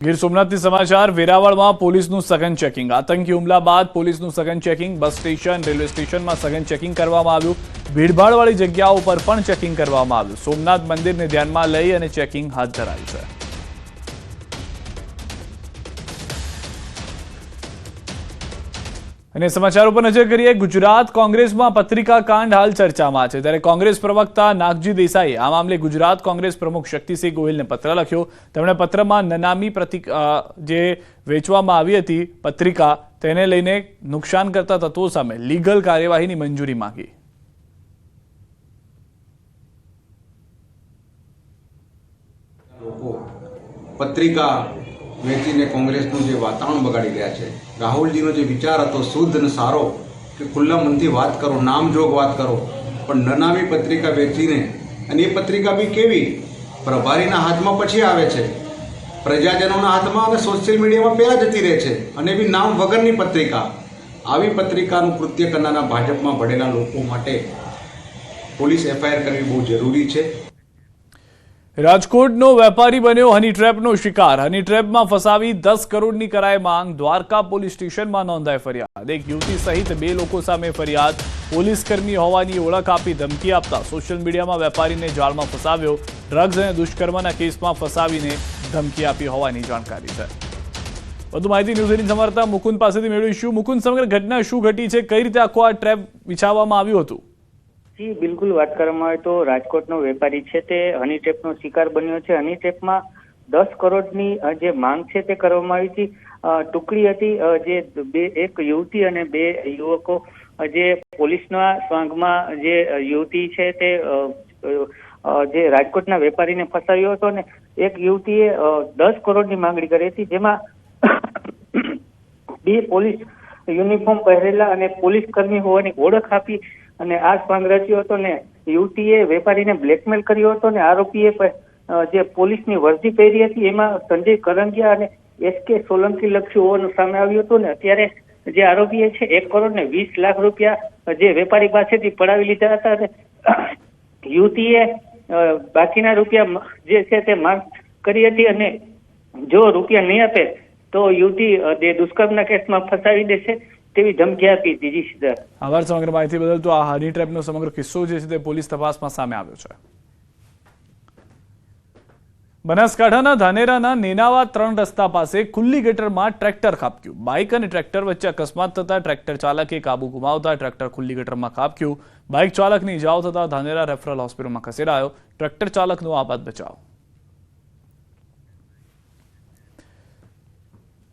ગીર સોમનાથથી સમાચાર વેરાવળમાં પોલીસનું સઘન ચેકિંગ આતંકી હુમલા બાદ પોલીસનું સઘન ચેકિંગ બસ સ્ટેશન રેલવે સ્ટેશનમાં સઘન ચેકિંગ કરવામાં આવ્યું ભીડભાડવાળી જગ્યાઓ પર પણ ચેકિંગ કરવામાં આવ્યું સોમનાથ મંદિરને ધ્યાનમાં લઈ અને ચેકિંગ હાથ ધરાયું છે અને સમાચારો પર નજર કરીએ ગુજરાત કોંગ્રેસમાં પત્રિકા કાંડ હાલ ચર્ચામાં છે ત્યારે કોંગ્રેસ પ્રવક્તા નાગજી દેસાઈએ આ મામલે ગુજરાત કોંગ્રેસ પ્રમુખ શક્તિસિંહ ગોહિલને પત્ર લખ્યો તેમણે પત્રમાં નનામી જે વેચવામાં આવી હતી પત્રિકા તેને લઈને નુકસાન કરતા તત્વો સામે લીગલ કાર્યવાહીની મંજૂરી માંગી પત્રિકા વેચીને કોંગ્રેસનું જે વાતાવરણ બગાડી રહ્યા છે રાહુલજીનો જે વિચાર હતો શુદ્ધ અને સારો કે ખુલ્લા મનથી વાત કરો નામજોગ વાત કરો પણ નનામી પત્રિકા વેચીને અને એ પત્રિકા બી કેવી પ્રભારીના હાથમાં પછી આવે છે પ્રજાજનોના હાથમાં અને સોશિયલ મીડિયામાં પહેલાં જતી રહે છે અને બી નામ વગરની પત્રિકા આવી પત્રિકાનું કૃત્ય કરનારા ભાજપમાં ભળેલા લોકો માટે પોલીસ એફઆઈઆર કરવી બહુ જરૂરી છે રાજકોટનો વેપારી બન્યો હની ટ્રેપનો શિકાર હની ટ્રેપમાં ફસાવી 10 કરોડની કરાઈ માંગ દ્વારકા પોલીસ સ્ટેશનમાં નોંધાઈ ફરિયાદ એક યુવતી સહિત 2 લોકો સામે ફરિયાદ પોલીસ કર્મી હોવાની ઓળખ આપી ધમકી આપતા સોશિયલ મીડિયામાં વેપારીને જાળમાં ફસાવ્યો ડ્રગ્સ અને દુષ્કર્મના કેસમાં ફસાવીને ધમકી આપી હોવાની જાણકારી છે વધુ માહિતી ન્યૂઝ 18 સમાચાર મુકુંદ પાસેથી મેળવીશું મુકુંદ સમગ્ર ઘટના શું ઘટી છે કઈ રીતે આખો આ ટ્રેપ વિછાવવામાં આવ્યું હતું જી બિલકુલ વાત કરવામાં આવે તો રાજકોટનો વેપારી છે તે હની ટ્રેપનો શિકાર બન્યો છે હની ટ્રેપમાં 10 કરોડની જે માંગ છે તે કરવામાં આવી હતી ટુકડી હતી જે એક યુવતી અને 2 યુવકો જે પોલીસના સ્વાંગમાં જે યુવતી છે તે જે રાજકોટના વેપારીને ફસાવ્યો હતો ને એક યુવતીએ 10 કરોડની માંગણી કરી હતી જેમાં 2 પોલીસ યુનિફોર્મ પહેરેલા અને પોલીસ કર્મી હોવાની ઓળખ આપી અને આ સ્વાંગ રચ્યો હતો ને યુવતીએ વેપારીને બ્લેકમેલ કર્યો હતો ને આરોપીએ જે પોલીસની વર્દી પહેરી હતી એમાં સંજય કરંગિયા અને એસકે સોલંકી લખ્યું હોવાનું સામે આવ્યું હતું ને અત્યારે જે આરોપીએ છે 1 કરોડ ને 20 લાખ રૂપિયા જે વેપારી પાસેથી પડાવી લીધા હતા અને યુવતીએ બાકીના રૂપિયા જે છે તે માંગ કરી હતી અને જો રૂપિયા નહીં આપે તો યુવતી દુષ્કર્મના કેસમાં ફસાવી દેશે તેવી ધમકી આપી દીધી છે આભાર સમગ્ર માહિતી બદલ તો આ હની ટ્રેપનો સમગ્ર કિસ્સો જે છે તે પોલીસ તપાસમાં સામે આવ્યો છે બનાસકાંઠાના ધાનેરાના નેનાવા 3 રસ્તા પાસે ખુલ્લી ગટરમાં ટ્રેક્ટર ખાબક્યું બાઇક અને ટ્રેક્ટર વચ્ચે અકસ્માત થતા ટ્રેક્ટર ચાલકે કાબુ ગુમાવતા ટ્રેક્ટર ખુલ્લી ગટરમાં ખાબક્યું બાઇક ચાલકની ઇજાઓ થતા ધાનેરા રેફરલ હોસ્પિટલમાં ખસેડાયો ટ્રેક્ટર ચાલકનો આપાત બચાવ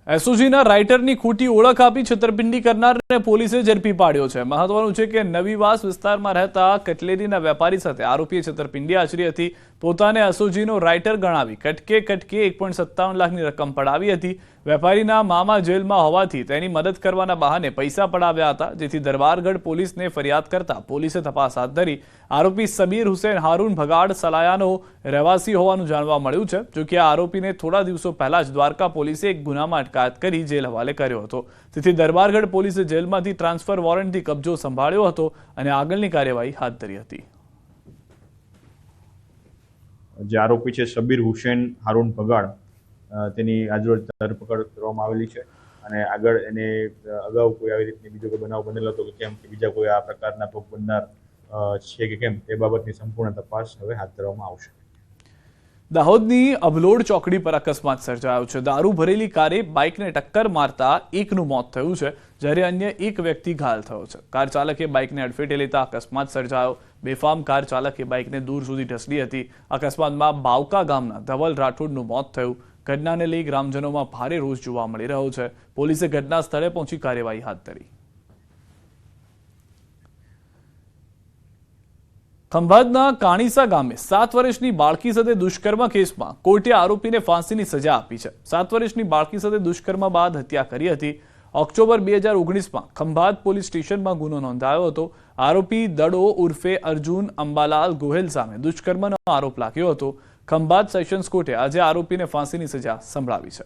એસઓજીના રાઇટરની ખોટી ઓળખ આપી છેતરપિંડી કરનારને પોલીસે ઝડપી પાડ્યો છે મહત્વનું છે કે નવીવાસ વિસ્તારમાં રહેતા કટલેરીના વેપારી સાથે આરોપીએ છેતરપિંડી આચરી હતી પોતાને એસઓજીનો રાઇટર ગણાવી કટકે 1.57 લાખની રકમ પડાવી હતી વેપારીના મામા જેલમાં હોવાથી તેની મદદ કરવાના બહાને પૈસા પડાવ્યા હતા જેથી દરબારગઢ પોલીસને ફરિયાદ કરતા પોલીસે તપાસ હાથ ધરી આરોપી સમીર હુસેન હારૂન ભગાડ સલાયાનો રહેવાસી હોવાનું જાણવા મળ્યું છે જો કે આ આરોપીને થોડા દિવસો પહેલા જ દ્વારકા પોલીસે એક ગુનામાં અટકાયત કરી જેલ હવાલે કર્યો હતો તેથી દરબારગઢ પોલીસે જેલમાંથી ટ્રાન્સફર વોરંટથી કબજો સંભાળ્યો હતો અને આગળની કાર્યવાહી હાથ ધરી હતી જે આરોપી છે સબીર હુસેન હારૂન ભગાડ તેની આજરોજ ધરપકડ કરવામાં આવેલી છે અને આગળ એને અગાઉ કોઈ આવી રીતની બીજો કોઈ બનાવ બનેલો હતો કે કેમ કે બીજા કોઈ આ પ્રકારના ભોગ બનનાર છે કે કેમ તે બાબતની સંપૂર્ણ તપાસ હવે હાથ ધરવામાં આવશે દાહોદની અબલોડ ચોકડી પર અકસ્માત સર્જાયો છે દારૂ ભરેલી કારે બાઇકને ટક્કર મારતા એકનું મોત થયું છે જ્યારે અન્ય એક વ્યક્તિ ઘાયલ થયો છે કાર ચાલકે બાઇકને અડફેટે લેતા અકસ્માત સર્જાયો બેફામ કાર ચાલકે બાઇકને દૂર સુધી ઢસડી હતી અકસ્માતમાં બાવકા ગામના ધવલ રાઠોડનું મોત થયું ઘટનાને લઈ ગ્રામજનોમાં ભારે રોષ જોવા મળી રહ્યો છે પોલીસે ઘટના સ્થળે પહોંચી કાર્યવાહી હાથ ધરી ખંભાતના કાણીસા ગામે 7 વર્ષની બાળકી સાથે દુષ્કર્મ કેસમાં કોર્ટે આરોપીને ફાંસીની સજા આપી છે 7 વર્ષની બાળકી સાથે દુષ્કર્મ બાદ હત્યા કરી હતી ઓક્ટોબર 2019માં ખંભાત પોલીસ સ્ટેશનમાં ગુનો નોંધાયો હતો આરોપી દડો ઉર્ફે અર્જુન અંબાલાલ ગોહેલ સામે દુષ્કર્મનો આરોપ લાગ્યો હતો ખંભાત સેશન્સ કોર્ટે આજે આરોપીને ફાંસીની સજા સંભળાવી છે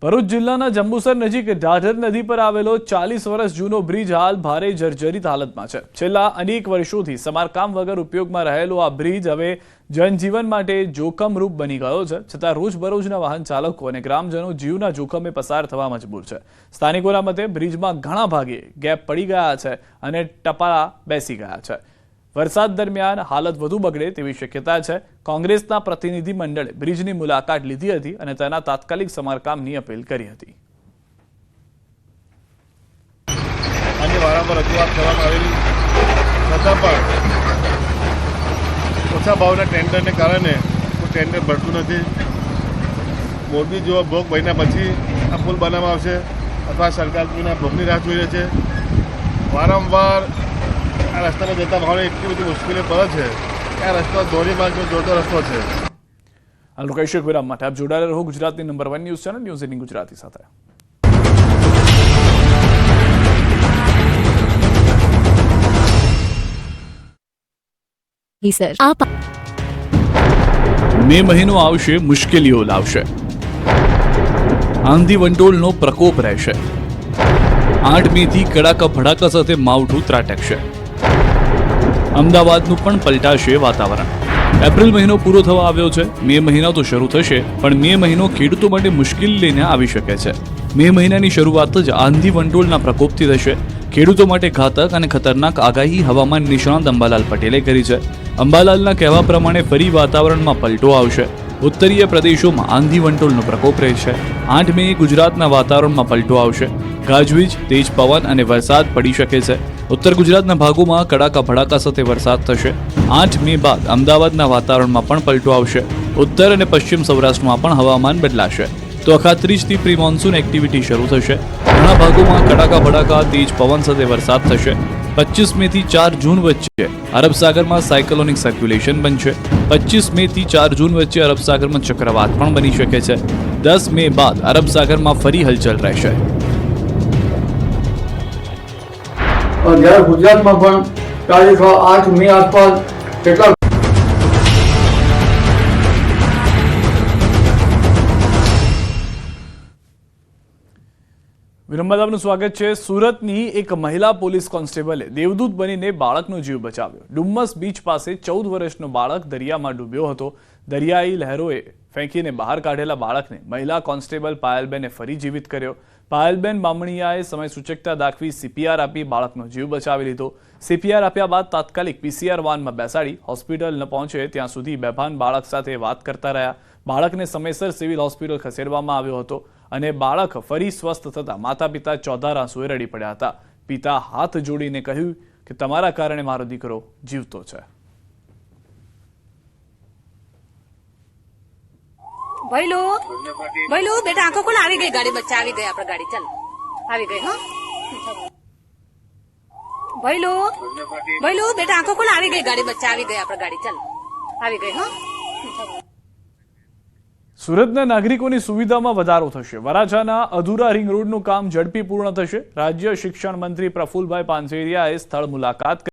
ભરૂચ જિલ્લાના જંબુસર નજીક ઢાઢર નદી પર આવેલો 40 વર્ષ જૂનો બ્રિજ હાલ ભારે જર્જરિત હાલતમાં છે. છેલ્લા અનેક વર્ષોથી સમારકામ વગર ઉપયોગમાં રહેલો આ બ્રિજ હવે જનજીવન માટે જોખમરૂપ બની ગયો છે. છતાં રોજબરોજના વાહન ચાલકો અને ગ્રામજનો જીવના જોખમે પસાર થવા મજબૂર છે. સ્થાનિકોના મતે બ્રિજમાં ઘણા ભાગે ગેપ પડી ગયા છે અને ટપાલા બેસી ગયા છે. વરસાદ દરમિયાન હાલત વધુ બગડે તેવી શક્યતા છે. કોંગ્રેસના પ્રતિનિધિ મંડળે બ્રિજની મુલાકાત લીધી હતી અને તેના તાત્કાલિક સમારકામની અપીલ કરી હતી. આની વારંવાર રજૂઆત કરવામાં આવેલી છતાં પણ ઓછા ભાવના ટેન્ડરને કારણે કોઈ ટેન્ડર ભરતું નથી. મોરબી જેવો ભોગ બન્યા પછી આ પુલ બનાવવામાં આવશે અથવા સરકાર કોઈના ભોગની રાહ જોઈ રહી છે. વારંવાર આ રસ્તામાં જતા ભાવને એટલી બધી મુશ્કેલીઓ પડે છે કે આ રસ્તો ધોરીમાર્ગ જોડતો રસ્તો છે. હાલ રોકાઈશું એક વિરામ માટે. આપ જોડાયેલા રહો ગુજરાતની number 1 news channel news 18 Gujarati સાથે. મે મહિનો આવશે, મુશ્કેલીઓ લાવશે. આંધી વંટોળનો પ્રકોપ રહેશે. 8 મેથી કડાકા ભડાકા સાથે માવઠું ત્રાટકશે. અમદાવાદનું પણ પલટાશે વાતાવરણ. એપ્રિલ મહિનો પૂરો થવા આવ્યો છે. મે મહિનો તો શરૂ થશે, પણ મે મહિનો ખેડૂતો માટે મુશ્કેલી લઈને આવી શકે છે. મે મહિનાની શરૂઆત જ આંધી વંટોળના પ્રકોપથી થશે. ખેડૂતો માટે ઘાતક અને ખતરનાક આગાહી હવામાન નિષ્ણાત અંબાલાલ પટેલે કરી છે. અંબાલાલના કહેવા પ્રમાણે ફરી વાતાવરણમાં પલટો આવશે. ઉત્તરીય પ્રદેશોમાં આંધી વંટોળનો પ્રકોપ રહેશે. 8 મે ગુજરાતના વાતાવરણમાં પલટો આવશે. ગાજવીજ, તેજ પવન અને વરસાદ પડી શકે છે. ઉત્તર ગુજરાતના ભાગોમાં કડાકા ભડાકા સાથે વરસાદ થશે. 8 મે બાદ અમદાવાદના વાતાવરણમાં પણ પલટો આવશે. ઉત્તર અને પશ્ચિમ સૌરાષ્ટ્રમાં પણ હવામાન બદલાશે. તો અખાત્રીજથી પ્રી મોન્સૂન એક્ટિવિટી શરૂ થશે. ઘણા ભાગોમાં કડાકા ભડાકા, તેજ પવન સાથે વરસાદ થશે. 25 મે થી 4 જૂન વચ્ચે અરબ સાગરમાં સાયક્લોનિક સર્ક્યુલેશન બનશે. 25 મે થી 4 જૂન વચ્ચે અરબ સાગરમાં ચક્રવાત પણ બની શકે છે. 10 મે બાદ અરબ સાગરમાં ફરી હલચલ રહેશે. જ્યારે ગુજરાતમાં પણ તારીખ 8 મે આસપાસ કેટલા વિરમબાદનું સ્વાગત છે. સુરતની એક મહિલા પોલીસ કોન્સ્ટેબલે દેવદૂત બનીને બાળકનો જીવ બચાવ્યો. ડુમ્મસ બીચ પાસે 14 વર્ષનો બાળક દરિયામાં ડૂબ્યો હતો. દરિયાઈ લહેરોએ ફેંકીને બહાર કાઢેલા બાળકને મહિલા કોન્સ્ટેબલ પાયલબેને ફરી જીવિત કર્યો. પાયલબેન બામણીયાએ સમય સૂચકતા દાખવી CPR આપી બાળકનો જીવ બચાવી લીધો. CPR આપ્યા બાદ તાત્કાલિક PCR વાનમાં બેસાડી હોસ્પિટલ ન પહોંચે ત્યાં સુધી બેભાન બાળક સાથે વાત કરતા રહ્યા. બાળકને સમયસર સિવિલ હોસ્પિટલ ખસેડવામાં આવ્યો હતો અને બાળક ફરી સ્વસ્થ થતા માતા પિતા ચોધાર આંસુએ રડી પડ્યા હતા. પિતા હાથ જોડીને કહ્યું કે તમારા કારણે મારો દીકરો જીવતો છે. ભૈલું બેટા આંખો ખોલ. આવી ગઈ ગાડી, બચ્ચા આવી ગઈ. આપણે ગાડી ચાલ આવી ગઈ. હા ભૈલું બેટા આંખો ખોલ. આવી ગઈ ગાડી, બચ્ચા આવી ગઈ. આપણે ગાડી ચાલ આવી ગઈ. હા સુરતના નાગરિકોની સુવિધામાં વધારો થશે. વરાછાના અધૂરા રિંગ રોડનું કામ ઝડપી પૂર્ણ થશે. રાજ્ય શિક્ષણ મંત્રી પ્રફુલભાઈ પાનસેરિયાએ સ્થળ મુલાકાત